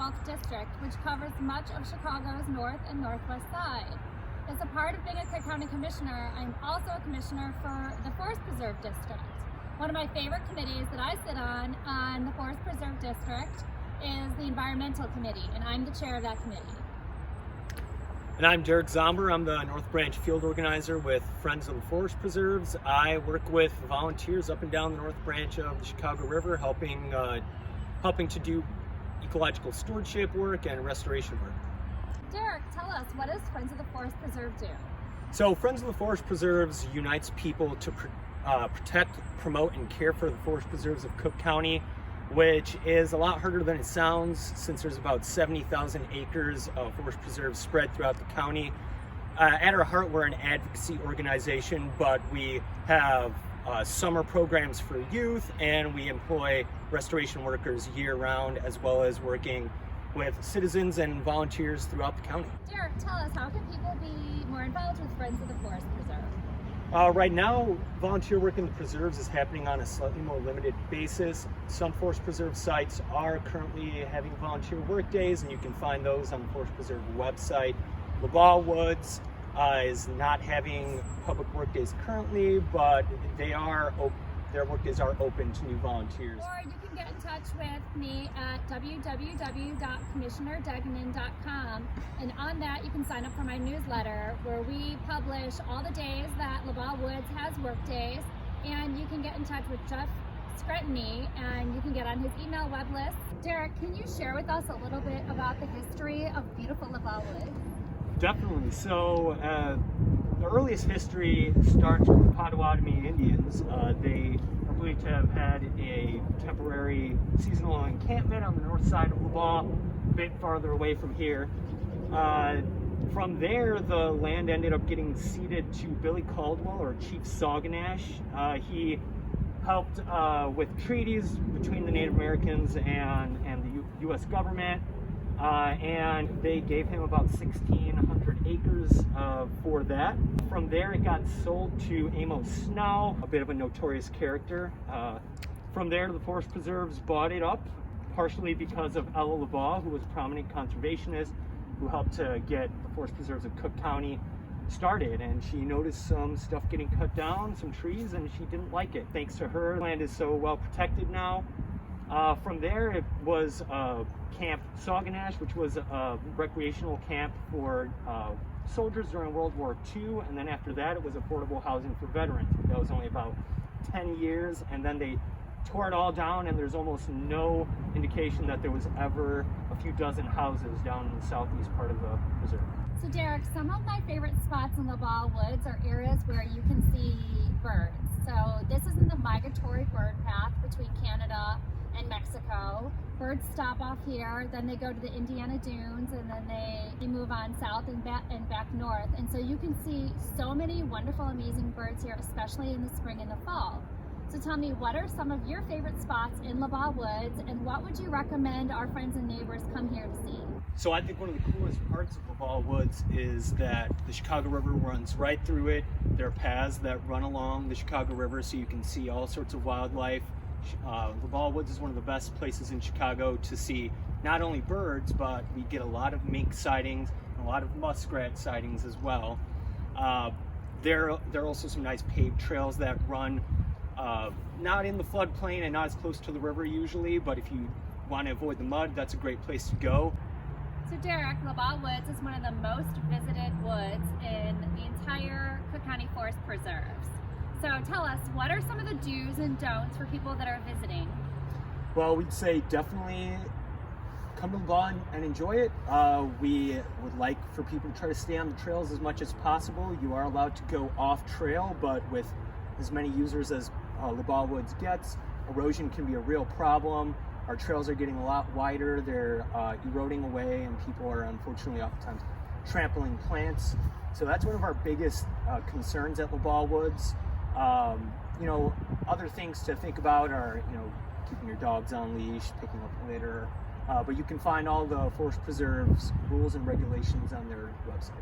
12th District, which covers much of Chicago's north and northwest side. As a part of being a Cook County Commissioner, I'm also a Commissioner for the Forest Preserve District. One of my favorite committees that I sit on the Forest Preserve District is the Environmental Committee, and I'm the chair of that committee. And I'm Derek Zomber. I'm the North Branch Field Organizer with Friends of the Forest Preserves. I work with volunteers up and down the North Branch of the Chicago River, helping to do ecological stewardship work and restoration work. Derek, tell us, what does Friends of the Forest Preserve do? So Friends of the Forest Preserves unites people to protect, promote, and care for the forest preserves of Cook County, which is a lot harder than it sounds, since there's about 70,000 acres of forest preserves spread throughout the county. At our heart, we're an advocacy organization, but we have summer programs for youth, and we employ restoration workers year-round, as well as working with citizens and volunteers throughout the county. Derek, tell us, how can people be more involved with Friends of the Forest Preserve? Right now, volunteer work in the preserves is happening on a slightly more limited basis. Some forest preserve sites are currently having volunteer work days, and you can find those on the Forest Preserve website. LaBagh Woods is not having public work days currently, but their work days are open to new volunteers. Or you can get in touch with me at www.commissionerdegnan.com, and on that you can sign up for my newsletter, where we publish all the days that LaBagh Woods has work days, and you can get in touch with Jeff Scretany, and you can get on his email web list. Derek, can you share with us a little bit about the history of beautiful LaBagh Woods? Definitely. So the earliest history starts with the Potawatomi Indians. They are believed to have had a temporary seasonal encampment on the north side of LaBagh, a bit farther away from here. From there, the land ended up getting ceded to Billy Caldwell, or Chief Sauganash. He helped with treaties between the Native Americans and the U.S. government. And they gave him about 1,600 acres for that. From there, it got sold to Amos Snow, a bit of a notorious character. From there, the Forest Preserves bought it up, partially because of Ella LaBagh, who was a prominent conservationist who helped to get the Forest Preserves of Cook County started, and she noticed some stuff getting cut down, some trees, and she didn't like it. Thanks to her, land is so well protected now. From there, it was Camp Sauganash, which was a recreational camp for soldiers during World War II, and then after that, it was affordable housing for veterans. That was only about 10 years, and then they tore it all down, and there's almost no indication that there was ever a few dozen houses down in the southeast part of the preserve. So Derek, some of my favorite spots in LaBagh Woods are areas where you can see birds. So this is in the migratory bird path between Canada and Mexico. Birds stop off here, then they go to the Indiana Dunes, and then they move on south and back north. And so you can see so many wonderful, amazing birds here, especially in the spring and the fall. So tell me, what are some of your favorite spots in LaBagh Woods, and what would you recommend our friends and neighbors come here to see? So I think one of the coolest parts of LaBagh Woods is that the Chicago River runs right through it. There are paths that run along the Chicago River, so you can see all sorts of wildlife. LaBagh Woods is one of the best places in Chicago to see not only birds, but we get a lot of mink sightings and a lot of muskrat sightings as well. There are also some nice paved trails that run not in the floodplain and not as close to the river usually, but if you want to avoid the mud, that's a great place to go. So Derek, LaBagh Woods is one of the most visited woods in the entire Cook County Forest Preserves. So tell us, what are some of the do's and don'ts for people that are visiting? Well, we'd say definitely come to LaBagh and enjoy it. We would like for people to try to stay on the trails as much as possible. You are allowed to go off trail, but with as many users as LaBagh Woods gets, erosion can be a real problem. Our trails are getting a lot wider, they're eroding away, and people are unfortunately oftentimes trampling plants. So that's one of our biggest concerns at LaBagh Woods. Other things to think about are, keeping your dogs on leash, picking up litter, but you can find all the Forest Preserve's rules and regulations on their website.